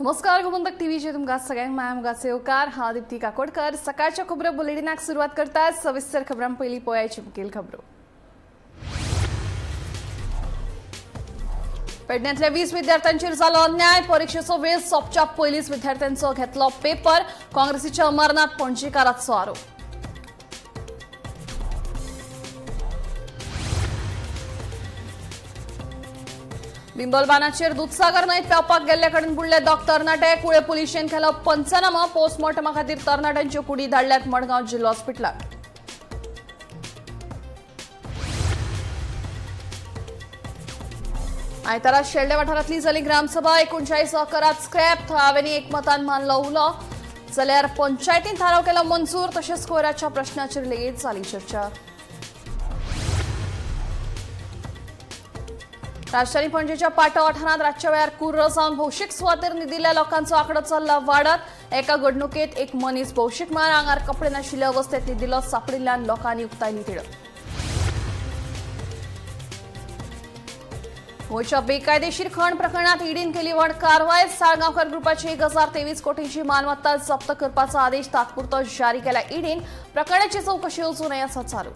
नमस्कार गोमंतक टीव्हीचे तुमकां सगळ्यांक मायामुगाचे येवकार। हांव दिप्ती काकोडकर। सकाळच्या खबरो बुलेटिनाक सुरवात करतात। सविस्तर खबरां पयलीं पळोवया मुखेल खबरो। पेडण्यातल्या 20 विद्यार्थ्यांचेर जालो अन्याय। परीक्षेचो वेळ सोंपच्या पयलींच विद्यार्थ्यांचो घेतलो पेपर। काँग्रेसीच्या अमरनाथ पणजीकाराचो आरोप। बिंबलबानाचेर दूधसागर न्हंयत पेंवपाक गेल्ले कडेन बुडले दोग तरणाटे। कुळे पुलिशेन केलो पंचनामा। पोस्टमॉर्टमा खातीर तरणाट्यांच्यो कुडी धाडल्यात मडगांव जिल्लो हॉस्पिटलात। आयतारा शेल्डे वाठारांतली जाली ग्रामसभा। 39 अकरात स्क्रॅप। थळाव्यांनी एकमतान मानलो उलो। जाल्यार पंचायतीन थाराव केलो मंजूर। तशेंच कोयराच्या प्रश्नाचेर लेगीत जाली चर्चा। राजधानी पणजेच्या पाटो वाठारांत रातच्या वेळार कुर्र जावन भौशीक सुवातेर न्हिदिल्ल्या लोकांचो आंकडो चल्ला वाडत। एका घडणुकेत एक मनीस भौशीक मार आंगार कपडे नाशिल्ल्या अवस्थेत न्हिदिल्लो सापडिल्ल्यान लोकांनी उक्तायली तिडक। गोंयच्या बेकायदेशीर खण प्रकरणात ईडीन केली व्हड कारवाय। साळगांवकर ग्रुपाची 1023 कोटींची मालमत्ता जप्त करपाचो आदेश तात्पुरतो जारी केला ईडीन। प्रकरणाची चौकशी अजूनय आसा चालू।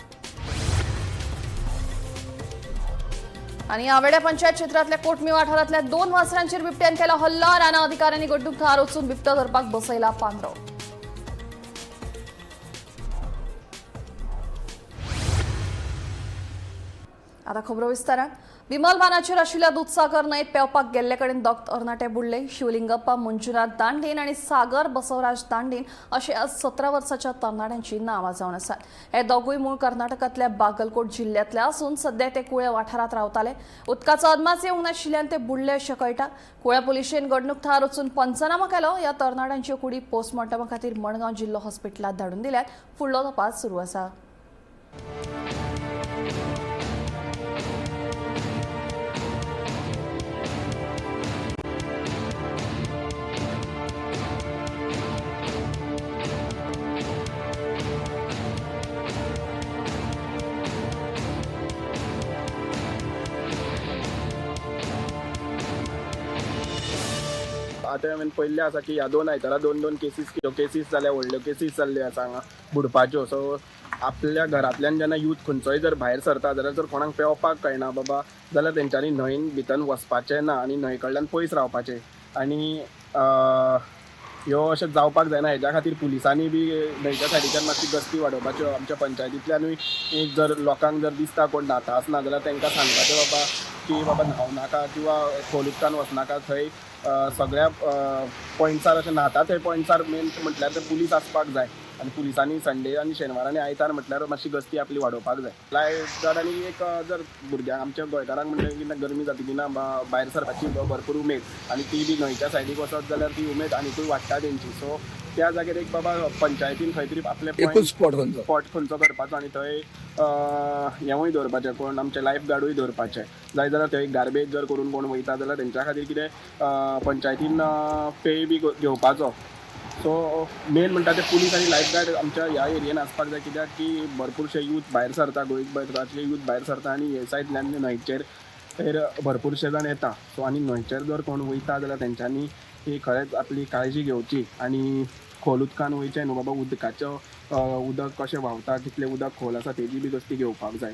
आणि आवेड्या पंचायत क्षेत्रातल्या कोटमी वाठारांतल्या 2 वासरांचेर बिबट्यान केला हल्लो। राना अधिकाऱ्यांनी घडणूक थार वचून बिबटो धरपाक बसयला पांदरो। आता खबरो विस्तारान। बिमलबानाचेर आशिल्ल्या दूधसागर न्हंयत पेंवपाक गेल्ले कडेन दोग तरणाटे बुडले। शिवलिंगप्पा मंजुनाथ दांडेन आनी सागर बसवराज दांडेन अशे आज 17 वर्सांच्या तरणाट्यांची नांवां जावन आसात। हे दोगूय मूळ कर्नाटकांतल्या बागलकोट जिल्ल्यांतले आसून सध्या ते कुळे वाठारांत रावताले। उदकाचो अदमास येवंक नाशिल्ल्यान ते बुडले अशें कळटा। कुळे पुलिशेन घडणूक थार वचून पंचनामा केलो। ह्या तरणाट्यांच्यो कुडी पोस्टमॉर्टमा खातीर मडगांव जिल्लो हॉस्पिटलांत धाडून दिल्यात। फुडलो तपास सुरू आसा। आता हांवें पळयल्लें आसा की ह्या 2 आयतारा 2 केसीस जाल्या व्हडल्यो केसीस जाल्ल्यो आसा हांगा बुडपाच्यो। सो आपल्या घरांतल्यान जेन्ना यूथ खंयचोय जर भायर सरता जाल्यार जर कोणाक पेंवपाक कळना बाबा जाल्यार तेंच्यांनी न्हंयेन भितर वचपाचें ना आनी न्हंये कडल्यान पयस रावपाचें। आनी ह्यो अशें जावपाक जायना। हेज्या खातीर पुलिसांनी बी न्हंयच्या सायडीच्यान मातशी गस्ती वाडोवपाच्यो। आमच्या पंचायतींतल्यानूय एक जर लोकांक जर दिसता कोण न्हाता आसना जाल्यार तांकां सांगपाचें बाबा की बाबा न्हांव नाका किंवा खोल उदकान वचनाका। थंय सगळ्या पॉयंट्सार अशें न्हाता थंय पॉयंट्सार मेन म्हटल्यार ते पुलीस आसपाक जाय। आनी पुलिसांनी संडे आनी शेनवार आनी आयतार म्हटल्यार मातशी गस्ती आपली वाडोवपाक जाय। लायफ गार्डांनी एक जर भुरग्यांक आमच्या गोंयकारांक म्हणल्यार की गरमी जाता की ना भायर सरपाची भरपूर उमेद आनी ती बी न्हंयच्या सायडीक वचत जाल्यार ती उमेद आनीकूय वाडटा तेंची। सो त्या जाग्यार एक बाबा पंचायतीन खंय तरी आपले स्पॉट खंयचो करपाचो आनी थंय हेंवूय दवरपाचें कोण आमचे लायफ गार्डूय दवरपाचे। जाय जाल्यार थंय गार्बेज जर करून कोण वयता जाल्यार तेंच्या खातीर कितें पंचायतीन पे बी घेवपाचो। सो मेन म्हणटा ते पुलीस आनी लायफ गार्ड आमच्या ह्या एरियेन आसपाक जाय। कित्याक की भरपूरशे यूथ भायर सरता गोंयभरांतले यूथ भायर सरता आनी हे सायडल्यान न्हंयचेर भरपूरशे जाण येता। सो आनी न्हंयचेर जर कोण वयता जाल्यार तेंच्यांनी ही खरेंच आपली काळजी घेवची आनी खोल उदकान वयचें न्हू बाबा। उदकाचो उदक कशें व्हांवता कितलें उदक खोल आसा तेजी बी गस्ती घेवपाक जाय।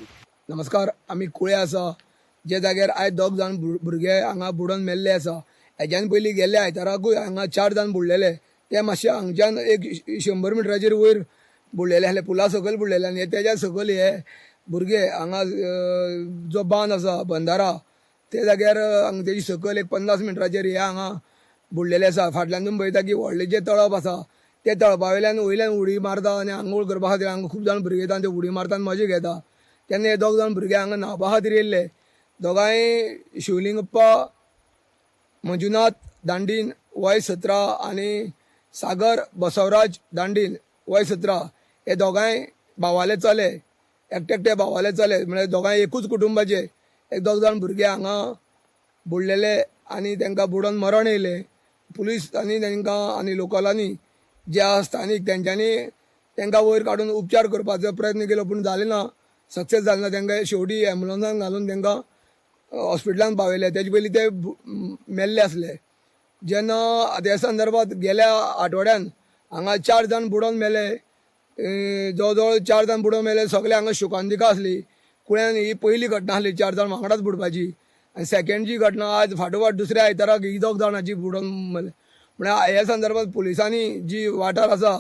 नमस्कार, आमी कुळे आसा जे जाग्यार आयज 2 जाण भुरगे हांगा बुडोवन मेल्ले आसा। हेज्यान पयलीं गेल्ल्या आयताराकूय हांगा 4 जाण बुडलेले। ते मातशे हांगच्यान एक 100 मिटराचेर वयर बुडलेले आसले, पुला सकयल बुडलेले आनी तेज्या सकयल हे भुरगे हांगा जो बांद आसा बंदारा ते जाग्यार हांगा तेजी सकयल एक 50 मिटराचेर हे हांगा बुडलेले आसा। फाटल्यान तुमी पळयता की व्हडलें जे तळप आसा ते तळपा वयल्यान उडी मारता आनी आंघोळ करपा खातीर हांगा खूब जाण भुरगे येता ते उडी मारता आनी मजा घेता। तेन्ना हे 2 जाण भुरगे हांगा न्हावपा खातीर येयल्ले। दोगांय शिवलिंगप्पा मंजुनाथ दांडीन वय 17 आनी सागर बसवराज दांडीन वय 17 हे दोगांय भावाले चले, एकटे भावाले चले। म्हणजे दोगांय एकूच कुटुंबाचे एक 2 जाण भुरगे हांगा बुडलेले आनी तांकां बुडोवन मरण येयलें। पुलीस आनी तांकां आनी लोकलांनी जे स्थानीक तेंच्यांनी तांकां वयर काडून उपचार करपाचो प्रयत्न केलो पूण जालें ना, सक्सेस जालें ना। तांकां शेवटी एम्बुलन्सान घालून तांकां हॉस्पिटलांत पावयले। तेजे पयलीं ते मेल्ले आसले। जेन्ना ह्या संदर्भात गेल्या आठवड्यान हांगा 4 जाण बुडोवन मेले, जवळ 4 जाण बुडोवन मेले. सगळे हांगा शुकांतिका आसली. कुळ्यान ही पहिली घटना आसली 4 जाण वांगडाच बुडपाची. आनी सेकंड जी घटना आज फाटोफाट दुसऱ्या आयताराक ही 2 जाणांची बुडोवन मेले. म्हळ्यार ह्या संदर्भात पुलिसांनी जी वाठार आसा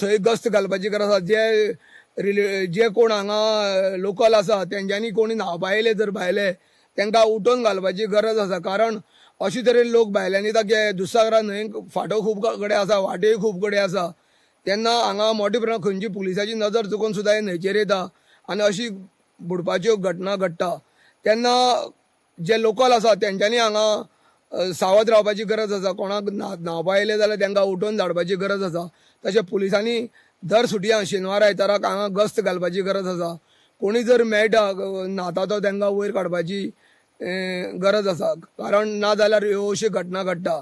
थंय गस्त घालपाची गरज आसा. जे कोण हांगा लोकल आसा तेंच्यांनी कोणी न्हावपा येयले जर भायले तांकां उठोवन घालपाची गरज आसा. कारण अशे तरेन लोक भायल्यान येता की दुधसागरा न्हंयक फाटो खूब कडेन आसा, वाटेय खूब कडेन आसा. तेन्ना हांगा मोठे प्रमाणात खंयची पुलिसाची नजर चुकोवन सुद्दां हे न्हंयचेर येता आनी अशी बुडपाच्यो घटना घडटा. तेन्ना जे लोकल आसा तेंच्यांनी हांगा सावध रावपाची गरज आसा. कोणाक न्हावपा येयले जाल्यार तांकां उठोवन धाडपाची गरज आसा. तशें पुलिसांनी दर सुटयां शेनवार आयताराक हांगा गस्त घालपाची गरज आसा. कोणी जर मेळटा न्हाता तो तांकां वयर काडपाची गरज आसा. कारण ना जाल्यार ह्यो अश्यो घटना घडटा.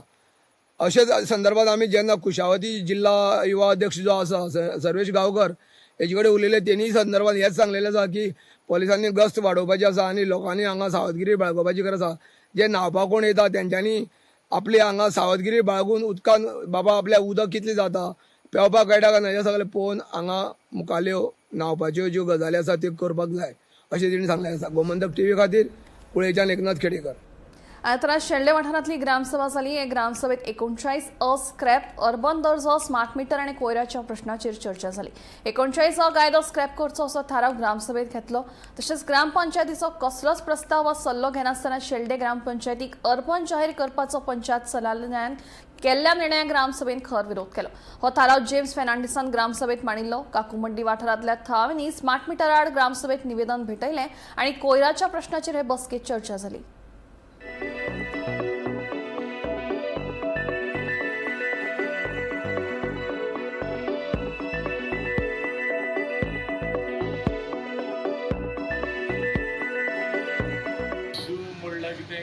अशेच संदर्भात आमी जेन्ना कुशावती जिल्हा युवा अध्यक्ष जो आसा सर्वेश गांवकर हेजे कडेन उलयले, तेणी संदर्भात हेच सांगलेलें आसा की पुलिसांनी गस्त वाडोवपाची आसा आनी लोकांनी हांगा सावधगिरी बाळगोवपाची गरज आसा. जे न्हावपाक कोण येता तेंच्यांनी आपली हांगा सावधगिरी बाळगून उदकान बाबा आपल्या उदक कितलें जाता, पेंवपाक कळटा काय ना हें सगळें पळोवन हांगा मुखाल्यो न्हावपाच्यो ज्यो गजाली आसा त्यो करपाक जाय अशें तेणी सांगलें आसा. गोमंतक टीव्ही खातीर कुळेच्यान एकनाथ खेडेकर. तर आज शेल्डे वाठारांतली ग्रामसभा जाली. हे ग्रामसभेत 39 स्क्रॅप, अर्बन दर्जो, स्मार्ट मीटर आणि कोयराच्या प्रश्नाचेर चर्चा जाली. 39 कायदो स्क्रॅप करचो असो थाराव ग्रामसभेत घेतलो. तशेंच ग्रामपंचायतीचो कसलोच प्रस्ताव वा सल्लो घेनासतना शेल्डे ग्रामपंचायतीक अर्बन जाहीर करपाचो पंचायत सल्लागारान केल्ल्या निर्णयाक ग्रामसभेन खर विरोध केलो. हो थाराव जेम्स फेर्नांडीसान ग्रामसभेत मांडिल्लो. काकुमंडी वाठारांतल्या थळाव्यांनी स्मार्ट मीटर आड ग्रामसभेत निवेदन भेटयलें आणि कोयराच्या प्रश्नाचेर हे बसकेत चर्चा जाली.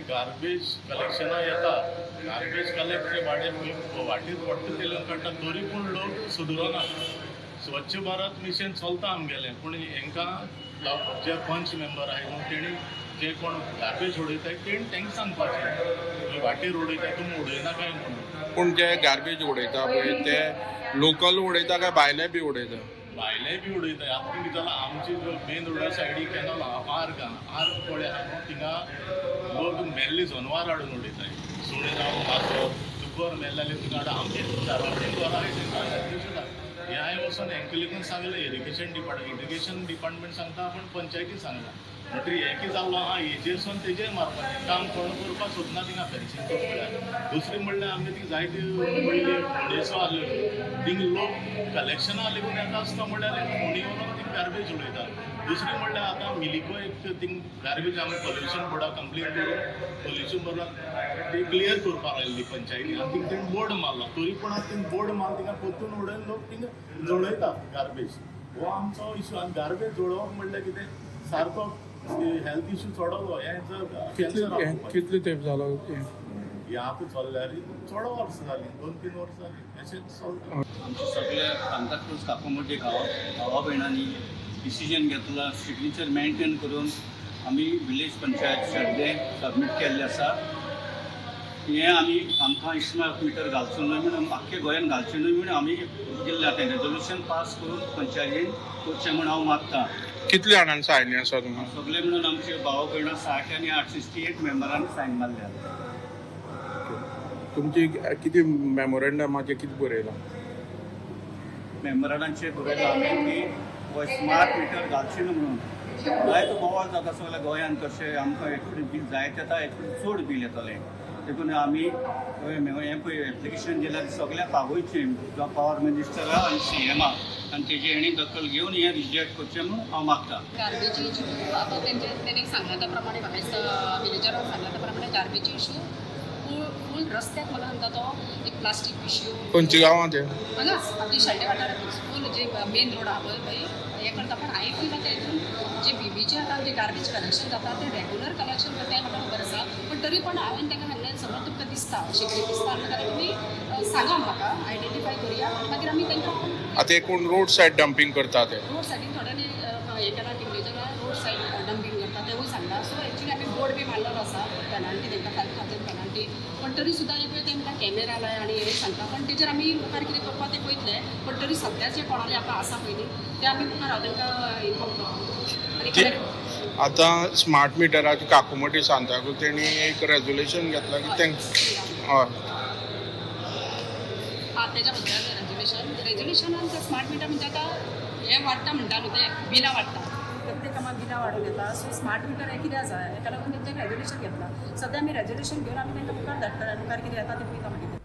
गार्बेज कलेक्शना येता, गार्बेज कलेक्ट वाटेर पडटा ते लोक काडटा, तरी पूण लोक सुदरना. स्वच्छ भारत मिशन चलता आमगेलें, पूण हांकां जे पंच मेंबर आहाय न्हू तेणी जे कोण गार्बेज उडयताय तेणी तांकां सांगपाचें वाटेर उडयताय तुमी उडयना काय म्हणून. पूण जे गार्बेज उडयता पळय ते लोकल उडयता काय भायले बी उडयता? भायले बी उडयताय. आतां कितें जालां आमची मेन रोडा सायडीक कॅनल आर्क पळय आहा न्हू थिंगा लोक मेल्ली जनावर हाडून उडयताय. सुणे जावं माजर दुकर मेल्लेले थिंगा हाडून आमचे सार्वजनीक घरां आहाय तेंकां हे हांवें वचून हेंका लेगून सांगलें इरिगेशन डिपार्टमेंट सांगता आपण पंचायती सांगला. म्हणटरी हें कितें जाल्लो आहा हेजेरसून तेजेर मारपाचें काम कोण करपाक सोदना थिंगा फेन्सिंग करपाक. दुसरें म्हणल्यार आमगे थिंग जायत्यो पयली फोंडेचो आसल्यो थिंग लोक कलेक्शना लेगून येता आसता म्हणल्यार फोंडी व्हरून थिंग गार्बेज उडयता. दुसरें म्हणल्यार आतां मिलिको एक थिंग गार्बेज आमी पोल्युशन बोर्डाक कंप्लेन करून पोल्युशन बोर्डाक ती क्लियर करपाक लायल्ली पंचायती आनी थिंग तेणी बोर्ड मारला. तरी पूण आतां थिंग बोर्ड मारून थिंगा पोत्तून उडयन लोक थिंग जळयता गार्बेज. हो आमचो इशू. आनी गार्बेज जळोवप म्हणल्यार कितें सारको हेल्थ इशू चडलो. हें कितले तेंप जालो हे आतां चल्ल्यार चड वर्सां जालीं 2-3 वर्सां जालीं अशेंच चलता. आमचे सगळे सांताक्रूज काकुमंडी भावा भयणांनी डिसिजन घेतला. सिग्नेचर मेंटेन करून आमी विलेज पंचायत शेल्डे सबमीट केल्ले आसा. हें आमी आमकां स्मार्ट मिटर घालचो न्हय म्हणून आख्खे गोंयान घालचें न्हय म्हणून आमी जिल्ल्या तें रेजोल्युशन पास करून पंचायतीन करचें म्हणून हांव मागता. कितले जाणांनी सायन आसा तुमकां? सगळे म्हणून आमचे भाव भयणां 60 आनी 68 मेंबरांनी सायन मारल्या. तुमची कितें मेमोरेंडमाचेर कितें बरयलां? मेमोरेंडाचेर बरयलां आमी की हो स्मार्ट मिटर घालचें न्हय म्हणून. जायतो बोवाळ जाता सगळ्या गोंयांत तशें आमकां एक बील जायत येता एक चड बील येतलें. देखून आमी हें पळय एप्लिकेशन दिल्यार सगळ्या पावोवचें पावर मिनिस्टरा आनी CMाक आनी तेजी हेणी दखल घेवन हें रिजेक्ट करचें म्हणून हांव मागता. गार्बेज इशू आता त्यांनी सांगल्या त्याप्रमाणे विलेजरान सांगल्या त्याप्रमाणे गार्बेज इशू फूल रस्त्याक मला म्हणटा तो एक प्लास्टीक पिशव्यो खंयची गांवां ते? हांगाच आपली शेल्डे वाठारांत फूल जे मेन रोड आहा पळय हें करता. पण हांवें पयलां तेतून जे BBचे आतां जे गार्बेज कलेक्शन जाता ते रेग्युलर कलेक्शन करता हें म्हाका खबर आसा. पण तरी पण हांवें तांकां सांगलें समज तुमकां दिसता अशें कितें दिसता जाल्यार तुमी सांगा म्हाका आयडेंटिफाय करुया मागीर आमी तांकां. आतां एकूण रोड सायड डंपिंग करता ते? रोड सायडीन थोड्यांनी हें केलां की विलेजरान रोड सायड डंपिंग करता तेवूय सांगला. सो एक्चुली आमी बोर्ड बी मारलेलो आसा पेनाल्टी तांकां 5,000 पेनाल्टी. पण पण तरी सुद्दां एक वेळ ते म्हणटा कॅमेरा लाय आनी हे सांगता पण तेजेर आमी मुखार कितें करपा तें पळयतले पण तरी सद्या जे कोणाले आतां आसा पळय ते आमी मुखार हांव तांकां इन्फॉर्म करता आनी कलेक्ट आता स्मार्ट मिटराची काकुमटी सांताक्रूज तेणी एक रेजोल्युशन घेतला की हय तेज्या बद्दल रेजोल्युशनान ते स्मार्ट मिटर म्हणजे आतां हे वाडटा म्हणटा न्हू ते बिलां वाडटा प्रत्येक कामाक बिलां वाडून येता सो स्मार्ट मिटर हे कितें आसा हेका लागून तेंचे रेजोल्युशन घेतला सद्या आमी रेजोल्युशन घेवन आमी तांकां मुखार धाडटा मुखार कितें येता तें पळयता मागीर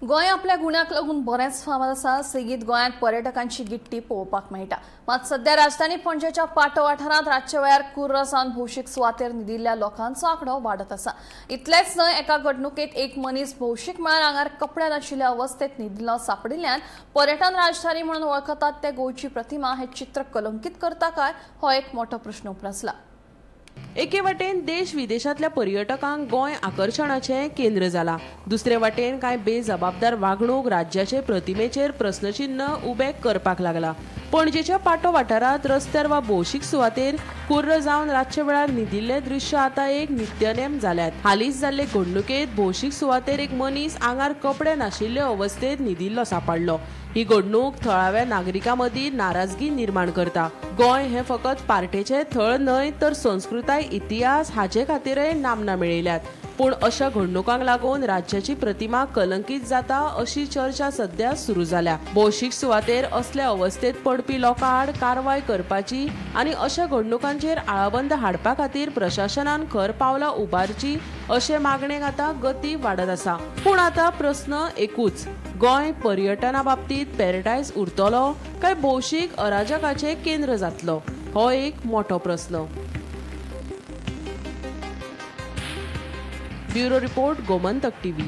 गोंय आपल्या गुणाक लागून बरेंच फामाद आसा सेगीत गोंयांत पर्यटकांची गिट्टी पळोवपाक मेळटा मात सध्या राजधानी पणजेच्या पाटो वाठारांत रातच्या वेळार कुर्र सावन भौशीक सुवातेर न्हिदिल्ल्या लोकांचो आंकडो वाडत आसा इतलेंच न्हय एका घडणुकेंत एक मनीस भौशीक मळार आंगार कपडे नाशिल्ल्या अवस्थेत न्हिदिल्लो सापडिल्ल्यान पर्यटन राजधानी म्हणून वळखतात ते गोंयची प्रतिमा हे चित्र कलंकित करता काय हो एक मोठो प्रश्न उपरासला एके वाटेन देश विदेशातल्या पर्यटकांक गोंय आकर्शणाचें केंद्र जाला दुसरे वाटेन कांय बेजबाबदार वागणूक राज्याचे प्रतिमेचेर प्रस्नचिन्ह उबे करपाक लागला पणजेच्या पाटो वाठारांत रस्त्यार वा भौशीक सुवातेर कुर्र जावन रातच्या वेळार न्हिदिल्ले दृश्य आतां एक नित्यनेम जाल्यात हालींच जाल्ले घडणुकेंत भौशीक सुवातेर एक मनीस आंगार कपडे नाशिल्ले अवस्थेत न्हिदिल्लो सापडलो ही घडणूक थळाव्या नागरिकां मदीं नाराजगी निर्माण करता गोंय हें फकत पार्टेचें थळ न्हय तर संस्कृताय इतिहास हाचे खातीरय नामना मेळयल्यात पूण अशा घडणुकांक लागून राज्याची प्रतिमा कलंकित जाता अशी चर्चा सध्या सुरू जाल्या भौशीक सुवातेर असल्या अवस्थेत पडपी लोकां आड कारवाय करपाची आनी अशा घडणुकांचेर आळाबंद हाडपा खातीर प्रशासनान खर पावलां उबारची अशे मागणेक आतां गती वाडत आसा पूण आतां प्रस्न एकूच गोंय पर्यटना बाबतीत पॅराडायज उरतलो काय भौशीक अराजकाचें केंद्र जातलो हो एक मोठो प्रस्न ब्युरो रिपोर्ट गोमंतक टीव्ही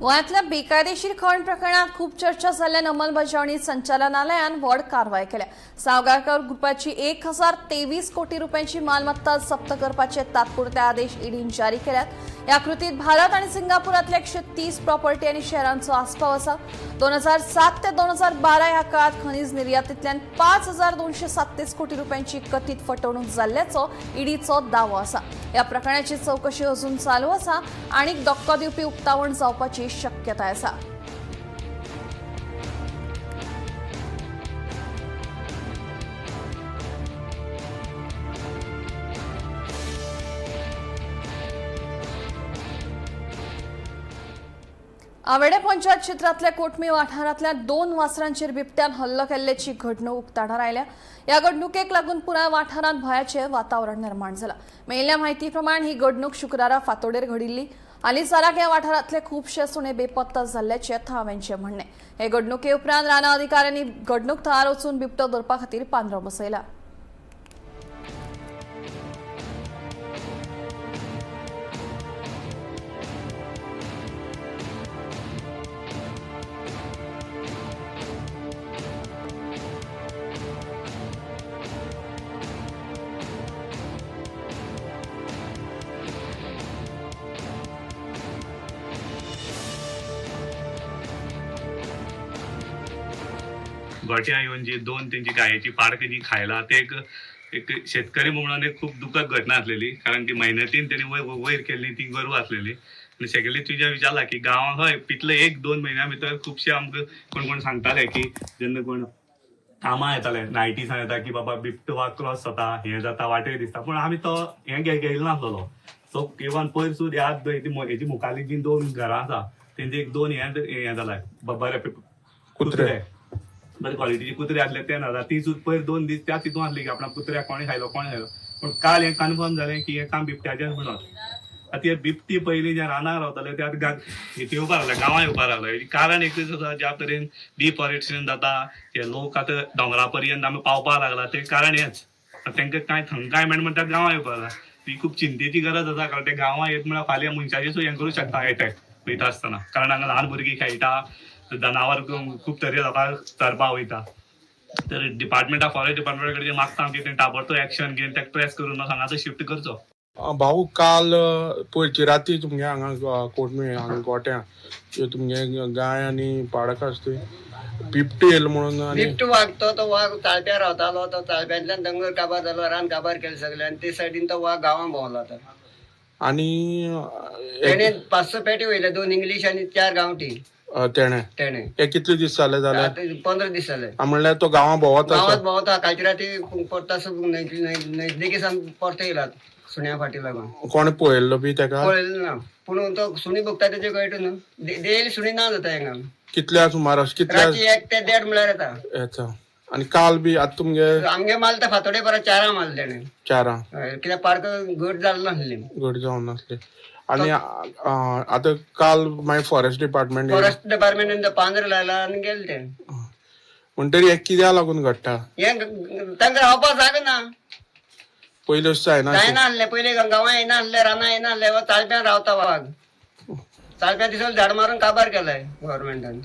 गोंयांतल्या बेकायदेशीर खण प्रकरणात खूप चर्चा जाल्ल्यान अंमलबजावणी संचालनालयान व्हड कारवाय केल्या सावगारकर ग्रुपाची 1023 कोटी रुपयांची मालमत्ता जप्त करपाचे तात्पुरते आदेश ईडीन जारी केल्यात या कृतीत भारत आणि सिंगापुरातल्या 130 प्रॉपर्टी आणि शेअरांचो आस्पाव आसा 2007 ते 2012 ह्या काळात खनिज निर्यातींतल्यान 5237 कोटी रुपयांची कथित फटवणूक जाल्ल्याचो ईडीचो दावो आसा या प्रकरणाची चौकशी अजून चालू आसा आणि धक्को दिवपी उक्तावण जावपाची शक्यताय आसा आवेडे पंचायत क्षेत्रातल्या कोटमी वाठारातल्या 2 वासरांचेर बिबट्यान हल्लो केल्ल्याची घडणूक उक्ताडार आयल्या या घडणुकेक लागून पुराय वाठारांत भयाचे वातावरण निर्माण जाला मेळिल्ल्या म्हायती प्रमाण ही घडणूक शुक्रारा फातोडेर घडिल्ली आलीसाराक ह्या वाठारांतले खुबशे सुणे बेपत्ता जाल्ल्याचे थळाव्यांचे म्हणणे हे घडणुके उपरांत राना अधिकाऱ्यांनी घडणूक थळार वचून बिबटो धरपा खातीर पांद्रो बसयला गोट्या येऊन जी 2 त्यांची गायची पाड कधी खायला ते एक शेतकरी म्हणून एक खूप दुःखद घटना असलेली कारण ती मेहनतीन त्यांनी वयर केली ती गरव असलेली आणि सेकंडली तुझ्या विचारला की गावात हय पितले 1-2 महिन्या भितर खुबशे आमकां कोण कोण सांगताले की जेन्ना कोण कामां येताले नायटीसान येता की बाबा बिबटो वा क्रॉस जाता हे जाता वाटेर दिसता पूण आमी तो हे घेयलो नासलो सो इवन पयर सुद्दां याद हेजी मुखाली जी 2 घरां आसा तेंचे 1-2 हे जालाय बरे कुत्रे बरे क्वालिटीचे कुत्रे आसले ते ना ती सुद्दां पयर 2 दीस त्या तितून आसली की आपणा कुत्र्याक कोणी खायलो पण काल हे कन्फर्म जालें की हे काम बिबट्याचें म्हणून आता बिबटी पयलीं जे रानार रावताले ते आतां येवपा लागले गांवां येवपा लागले कारण एकूच आसा ज्या तरेन डिफॉरेस्टेशन जाता हे लोक आतां दोंगरा पर्यंत आमी पावपा लागला ते कारण हेच तांकां कांय थंकाय म्हणटा गांवां येवपा लागला ही खूब चिंतेची गरज आसा कारण ते गांवां येत म्हळ्यार फाल्यां मनशाचें सुद्दां हें करूं शकता एटॅक वयता आसतना कारण हांगा ल्हान भुरगीं खेळटा जनावर खूब तरे लोकांक चरपाक वयता तर डिपार्टमेंट ऑफ फॉरेस्ट डिपार्टमेंटा कडेन मागता की ताबडतोब एक्शन घेवन ताका ट्रेस करून हांगा शिफ्ट करचो भाऊ काल पयरची राती तुमगे हांगा कोटमे हांगा गोट्यां तुमगे गाय आनी पाडक आसता बिबटे येयलो म्हणून आनी बिबटो वाघ तो वाघ ताळप्या रावतालो तो ताळप्यांतल्यान दोंगर काबार जालो रान काबार केले सगळे आणि ते सायडीन तो वाघ गांवां भोंवला तो आनी तेणे 500 पेटी वयले 2 इंग्लीश आनी 4 गांवठी तेणे हे कितले दीस जाले जाल्यार 15 दीस जाले म्हणल्यार तो गांवां भोंवता गांवांत भोंवता कालची राती परता नजदीकेसान परतो येयला सुण्या फाटी लागून कोणे पळयल्लो बी तेका पळयलें ना पूण तो सुणी बघता तेजे कळटा न्हू डेली सुणी ना जाता हांगा कितल्या सुमार कितल्या राती 1 ते 1:30 म्हळ्यार येता आनी काल बी आतां तुमगे आमगे माल तर फातोडे परत 4 माल तेणे 4 कित्याक पाडक घट जाल्लो नासली घट जावन नासले आनी आतां काल मागीर फॉरेस्ट डिपार्टमेंटान पांजर लायला आनी गेले ते म्हणटरी हे कित्याक लागून घडटा हे तांकां रावपाक जागा ना पयलीं अशें जायना जायना आसलें पयलीं गांवां येना आसलें रानां येना आसलें वा ताळप्यान रावता वाघ ताळप्या दिसले झाड मारून काबार केलाय गव्हर्नमेंटान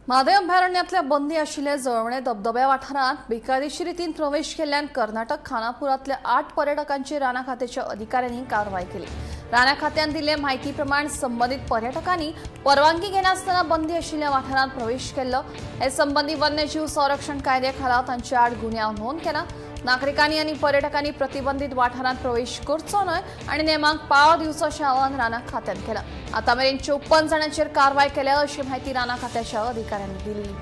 म्हादय अभयारण्यातल्या बंदी आशिल्ले जळवणे धबधब्या वाठारांत बेकायदेशीर रितीन प्रवेश केल्ल्यान कर्नाटक खानापुरातल्या 8 पर्यटकांची राना खात्याच्या अधिकाऱ्यांनी कारवाय केली. राना खात्यान दिले म्हायती प्रमाण संबंधित पर्यटकांनी परवानगी घेनासतना बंदी आशिल्ल्या वाठारांत प्रवेश केल्लो. हे संबंधी वन्यजीव संरक्षण कायद्याखाला तांचे आड गुन्यांव नोंद केला. नागरिकांनी आणि पर्यटकांनी प्रतिबंधित वाठारांत प्रवेश करचो न्हय आणि नेमांक पाळो दिवचो अशें आवाहन राना खात्यान केलां. आतामेरेन 54 जाणांचेर कारवाय केल्या अशी माहिती राना खात्याच्या अधिकाऱ्यांनी दिली.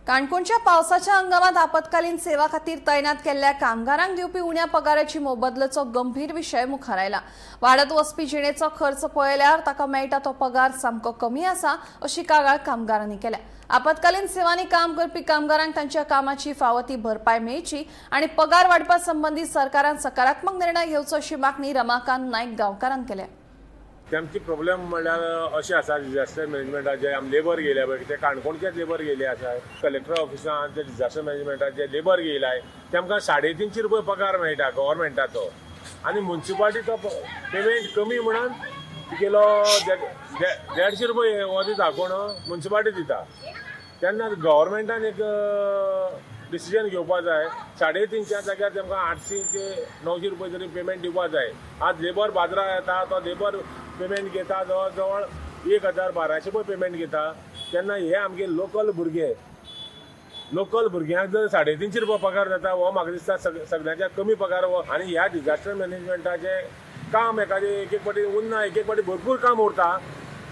काणकोणच्या पावसाच्या हंगामात आपत्कालीन सेवा खातीर तैनात केल्ल्या कामगारांक दिवपी उण्या पगाराची मोबदल्याचो गंभीर विशय मुखार आयला. वाडत वचपी जिणेचो खर्च पळयल्यार ताका मेळटा तो पगार सामको कमी आसा अशी कागाळ कामगारांनी केल्या. आपत्कालीन सेवांनी काम करपी कामगारांक तांच्या कामाची फावो ती भरपाय मेळची आणि पगार वाडपा संबंधी सरकारान सकारात्मक निर्णय घेवचो अशी मागणी रमाकांत नायक गांवकारान केल्या. तेमची प्रॉब्लेम म्हणल्यार अशें आसा डिझास्टर मॅनेजमेंटाचे आमी लेबर गेले पळय ते काणकोणचेच लेबर गेले आसा कलेक्टर ऑफिसान ते डिझास्टर मॅनेजमेंटाचे लेबर गेलाय तेमकां 350 रुपया पगार मेळटा गव्हर्मेंटाचो आनी म्युन्सिपाल्टी तो पेमेंट कमी म्हणून केलो 150 रुपया हो दिता कोण म्युन्सिपाल्टी दिता तेन्ना गव्हर्मेंटान एक डिसिजन घेवपा जाय 350च्या जाग्यार तेमकां 800 ते 900 रुपया तरी पेमेंट दिवपा जाय. आज लेबर बाजारात येता तो लेबर पेमेंट घेता जवळ जवळ 1012 रुपया पेमेंट घेता तेन्ना हे आमगे लोकल भुरग्यांक जर 350 रुपया पगार जाता हो म्हाका दिसता सगळ्यांच्या कमी पगार हो आनी ह्या डिझास्टर मॅनेजमेंटाचे काम एखादें एक पाटी उरना एक पाटी भरपूर काम उरता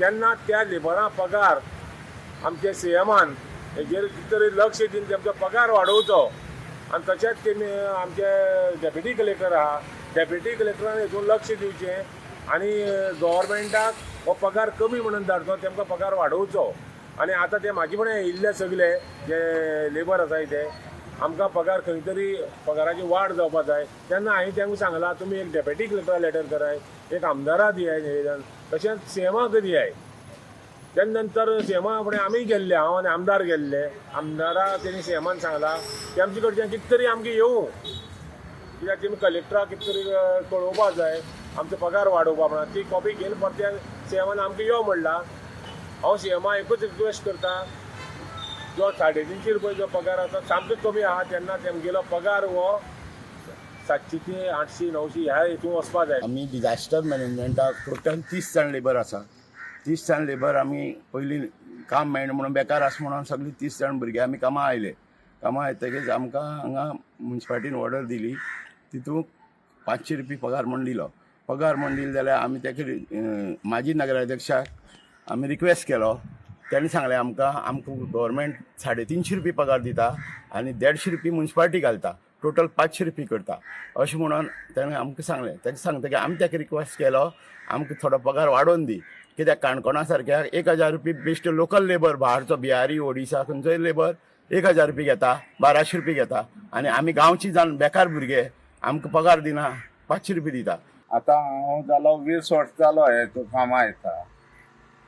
तेन्ना त्या लेबरां पगार आमचे सीएमान हेजेर कितें तरी लक्ष दिवन तेमचो पगार वाडोवचो आनी तशेंच तेमी आमचे डेप्युटी कलेक्टर आहा डेप्युटी कलेक्टरान हेतून लक्ष दिवचें आनी गव्हर्मेंटाक हो पगार कमी म्हणून धाडचो तेमकां पगार वाडोवचो आनी आतां ते म्हाजे फुडें येयल्ले सगळे जे लेबर आसाय ते आमकां पगार खंय तरी पगाराची वाड जावपा जाय तेन्ना हांवें तेंका सांगलां तुमी एक डेप्युटी कलेक्टरा लेटर कराय एक आमदारा दियाय निवेदन तशेंच सीएमाक दियाय. तेन्ना नंतर सीएमा फुडें आमी गेल्ले हांव आनी आमदार गेल्ले आमदारा तेणी सीएमान सांगलां की आमचे कडच्यान कितें तरी आमगे येवं कित्याक तेमी कलेक्टराक कितें तरी कळोवपा जाय आमचो पगार वाडोवपा म्हणून ती कॉपी घेवन परत्या सीएमान आमकां यो म्हणला. हांव सीएमा एकूच रिक्वेस्ट करता जो 350 रुपया जो पगार आसा सामको कमी आहा तेन्ना तेमगेलो पगार हो 700 ते 800 900 ह्या हितून वचपा जाय. आमी डिझास्टर मॅनेजमेंटाक टोटल 30 जाण लेबर आसा 30 जाण लेबर आमी पयलीं काम मेळना म्हणून बेकार आसा म्हणून सगळीं 30 जाण भुरगे आमी कामां आयले. कामां येतकीच आमकां हांगा म्युन्सिपाल्टीन ऑर्डर दिली तितूंत 500 रुपया पगार म्हूण दिलो. पगार म्हूण दिलो जाल्यार आमी तेका माजी नगराध्यक्षाक आमी रिक्वेस्ट केलो तेणें सांगलें आमकां गव्हर्मेंट 350 रुपया पगार दिता आनी 150 रुपया म्युन्सिपाल्टी घालता टोटल 500 रुपया करता अशें म्हणून ताणें आमकां सांगलें. ताका सांगतकीर आमी ताका रिक्वेस्ट केलो आमकां थोडो पगार वाडोवन दी कित्याक काणकोणा सारक्या 1000 रुपया बेश्ट लोकल लेबर भायरचो बिहारी ओडिसा खंयचोय लेबर 1000 रुपया घेता 1200 रुपया घेता आनी आमी गांवची जावन बेकार भुरगे आमकां पगार दिना 500 रुपया दिता. आतां हांव जालो 20 वर्सां जालो हे कामां येता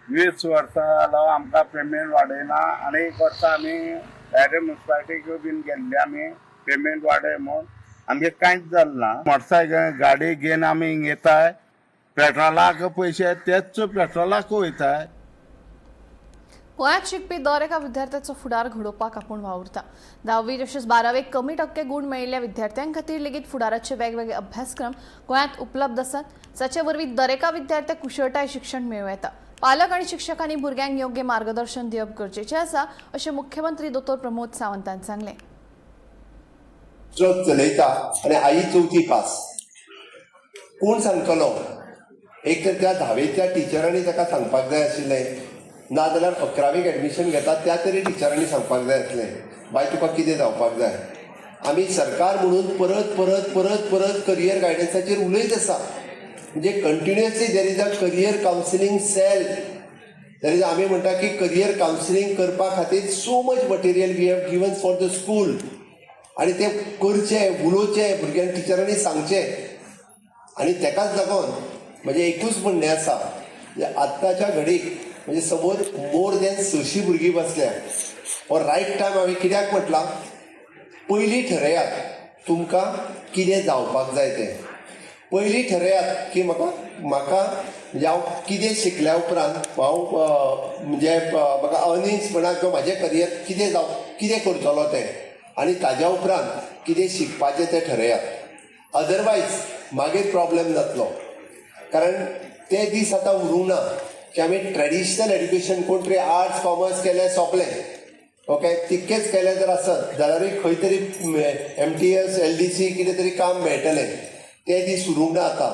20 वर्सां जालो आमकां पेमेंट वाडयना आनी एक वर्सा आमी डायरेक्ट म्युन्सिपाल्टीक बीन गेल्ले आमी पेमेंट वाडय म्हूण आमगे कांयच जालें ना. मोटरसायकल गाडी घेवन आमी हिंगा येताय पेट्रोलाक पयशे तेच पेट्रोलाक वयताय. गोंयांत शिकपी दर एका विद्यार्थ्याचो फुडार घडोवपाक आपूण वावुरता. 10वी तशेंच 12वेक कमी टक्के गुण मेळिल्ल्या विद्यार्थ्यां खातीर लेगीत फुडाराचे वेगवेगळे अभ्यासक्रम गोंयांत उपलब्ध आसात, जाचे वरवीं दर एका विद्यार्थ्याक कुशळटाय शिक्षण मेळूं येता. पालक आनी शिक्षकांनी भुरग्यांक योग्य मार्गदर्शन दिवप गरजेचें आसा, अशें मुख्यमंत्री दोतोर प्रमोद सावंतान सांगलें. ट्रक चलयता आनी आई 4थी पास, कोण सांगतलो? एक तर त्या 10वेच्या टिचरांनी ताका सांगपाक जाय आशिल्लें, नाजाल्यार 11वीक एडमिशन घेता त्या तरी टिचरांनी सांगपाक जाय आसलें, बाय तुका कितें जावपाक जाय. आमी सरकार म्हणून परत परत परत परत करियर गायडन्साचेर उलयत आसा. म्हणजे continuously there is a career counselling cell. There is आमी म्हणटा की करियर कावन्सिलींग करपा खातीर so much material we have given for the school. आनी तें करचें, उलोवचें, भुरग्यांक टिचरांनी सांगचें. आनी तेकाच लागून म्हजें एकूच म्हणणें आसा, आत्ताच्या घडीक म्हणजे समोर मोर दॅन 600 भुरगीं बसल्या. हो रायट टायम हांवें कित्याक म्हटलां, पयलीं ठरयात तुमकां कितें जावपाक जाय तें. पयलीं ठरयात की म्हाका म्हणजे हांव कितें शिकल्या उपरांत हांव म्हणजे म्हाका अर्निंग्स म्हणा किंवा म्हाजें करियर कितें करतलो तें, आनी ताज्या उपरांत कितें शिकपाचें तें ठरयात. अदरवायज मागीर प्रॉब्लेम जातलो. कारण ते दीस आतां उरूंक ना की आमी ट्रेडिशनल एड्युकेशन कोण तरी आर्ट्स कॉमर्स केलें सोंपलें. ओके, तितकेंच केलें जर आसत जाल्यारूय खंय तरी MTS LDC कितें तरी काम मेळटलें. ते दीस उरूंक ना आतां.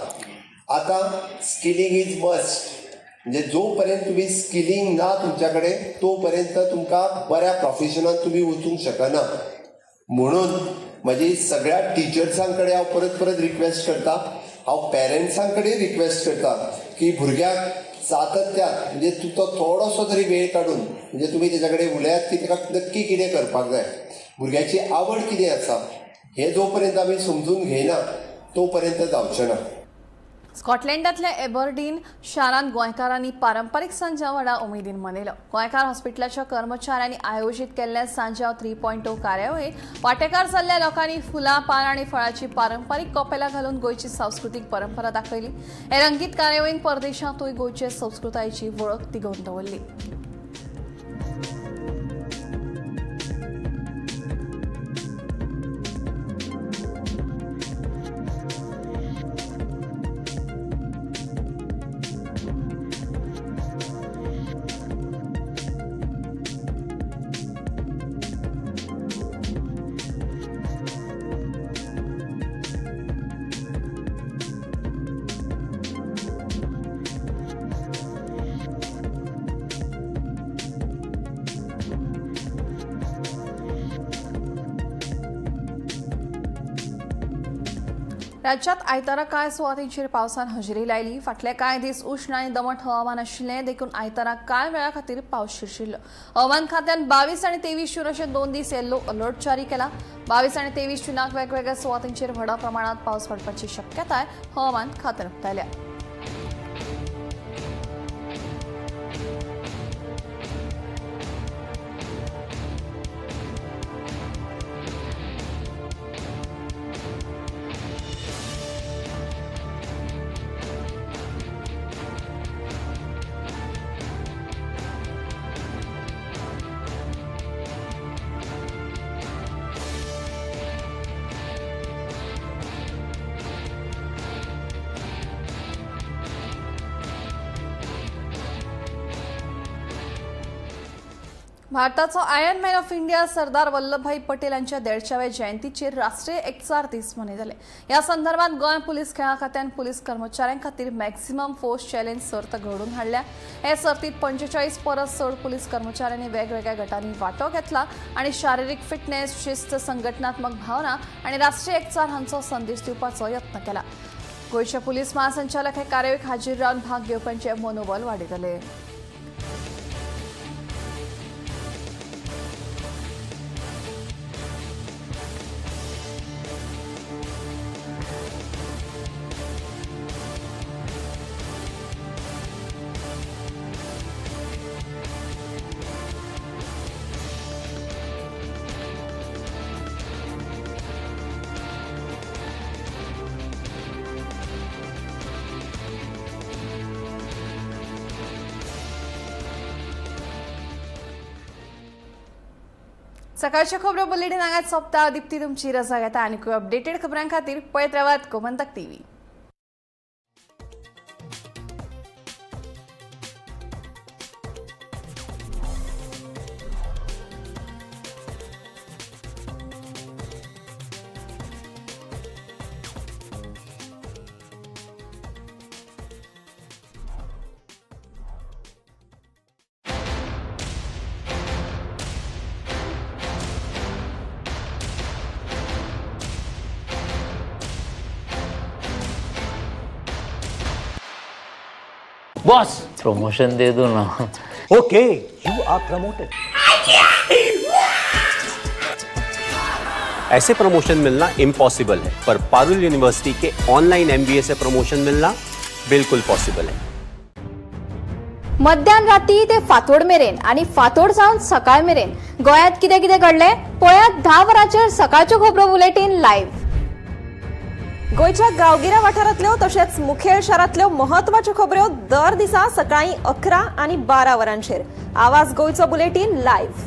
आतां स्किलींग इज मस्ट. म्हणजे जो पर्यंत तुम्ही स्किलींग ना तुमच्या कडेन तो पर्यंत तुमकां बऱ्या प्रोफेशनांत तुम्ही वचूंक शकना. म्हणून म्हजी सगळ्या टिचर्सां कडेन हांव परत परत रिक्वेस्ट करता, हांव पेरंट्सां कडेन रिक्वेस्ट करता की भुरग्याक सातत्यान म्हणजे तो थोडोसो तरी वेळ काडून म्हणजे तुमी तेच्या कडेन उलयात की ताका नक्की कितें करपाक जाय, भुरग्याची आवड कितें आसा हे जो पर्यंत आमी समजून घेयना तो पर्यंत जावचें ना. स्कॉटलंडातल्या एबर्डीन शारांत गोंयकारांनी पारंपारीक सांजाव व्हडा उमेदीन मनयलो. गोंयकार हॉस्पिटलाच्या कर्मचाऱ्यांनी आयोजीत केल्ल्या सांजाव 3.0 कार्यावळीत वांटेकार जाल्ल्या लोकांनी फुलां, पान आनी फळाची पारंपारीक कपेलां घालून गोंयची सांस्कृतीक परंपरा दाखयली. हे रंगीत कार्यावळींत परदेशांतूय गोंयचे संस्कृतायेची वळख तिगोवन दवरली. राज्यात आयतारा कांय सुवातींचेर पावसान हजेरी लायली. फाटले कांय दीस उश्ण आनी दमट हवामान आशिल्लें देखून आयतारा कांय वेळा खातीर पावस शिरशिल्लो. हवामान खात्यान 22 आनी 23 जून अशे 2 दीस येल्लो अलर्ट जारी केला. 22 आनी 23 जूनाक वेगवेगळ्या सुवातींचेर व्हड प्रमाणात पावस पडपाची शक्यताय हवामान खात्यान उक्तायल्या. भारताचो iron man of India Sardar Vallabhbhai Patel यांच्या 150व्या जयंतीचेर राष्ट्रीय एकचार दीस मनयतले. ह्या संदर्भात गोंय पुलीस खेळा खात्यान पुलीस कर्मचाऱ्यां खातीर मॅक्सिमम फोर्स चॅलेंज सर्त घडोवन हाडल्या. हे सर्तीत 45 परस चड पुलीस कर्मचाऱ्यांनी वेगवेगळ्या गटांनी वांटो घेतला आनी शारिरीक फिटनेस, शिस्त, संघटनात्मक भावना आनी राष्ट्रीय एकचार हांचो संदेश दिवपाचो यत्न केला. गोंयचे पुलीस महासंचालक हे कार्यावळीक हाजीर रावन भाग घेवप्यांचे मनोबल वाडयतले. सकाळच्या खबरो बुलेटिन हांगाच सोंपता. दिप्ती तुमची रजा घेता आनी अपडेटेड खबरां खातीर पळयत रावात गोमंतक टीव्ही. बॉस प्रमोशन दे दो ना. Okay you are promoted. ऐसे प्रमोशन मिलना इम्पॉसिबल है, पर पारुल यूनिवर्सिटी के ऑनलाइन MBA से प्रमोशन मिलना बिल्कुल पॉसिबल है. मध्यान राती ते फातोड मेरेन आणि फातोड सावन सकाळ मेरेन गोयात कितें कितें घडले पळयात 10 वरांचेर सकाळच्यो खबरो बुलेटिन लायव्ह. गोयच्या गांवगिऱ्या वाठारांतल्यो तशेंच मुखेल शारांतल्यो महत्वाच्यो खबरो दर दिसा सकाळीं 11 आनी 12 वरांचेर. आवाज गोयचो बुलेटिन लायव्ह.